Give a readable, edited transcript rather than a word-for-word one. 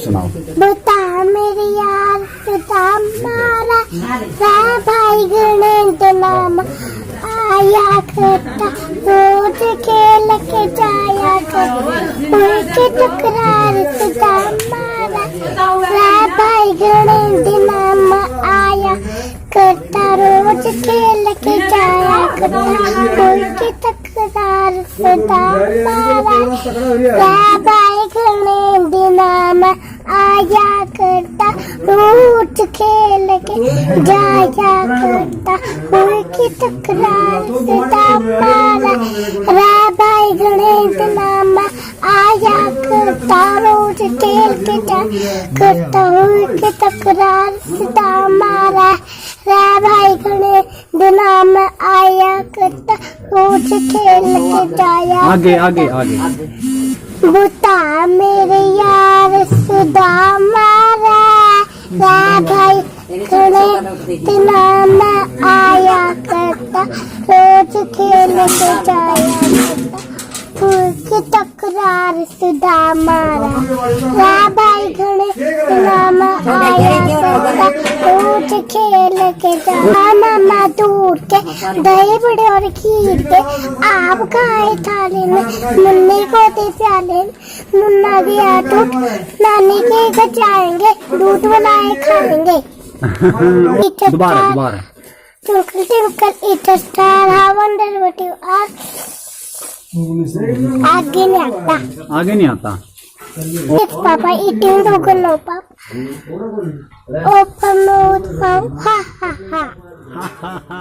सुनाओ। बता मेरे यार बता मारा भाई गणेश नाम आया करता रोज खेल के जाया करके टकरार सदा मारा भाई गणेश नाम आया करता रोज खेल के जाया करता उनके तकरार सदा मारा भाई गणेश नाम आया करता रोज खेल के जाया करता उनकी तकरार सदा मारा भाई गणेश नाम आया करता रोज खेल के जाया करता उनकी तकरार सदा मारा भाई गणेश नाम आया करता रोज खेल के जाया आगे आगे आगे बता मेरे यार सुदामा भाई गणेश नाम आया करता रोज खेल के जाया करता उनकी तकरार सुदामा भाई गणेश नाम आया करता रोज खेल के जाया मामा दूर के दही बड़े और खीर के आप खाए थाले में मुन्ने को दे प्याले मुन्ना गया दूध नानी के घर जाएंगे दूध बनाए खाएंगे दोबारा दोबारा twinkle twinkle little star how wonder what you are आगे नहीं आता आगे नहीं आता। It's Papa eating Google no Papa open mouth ha ha ha हा हा हा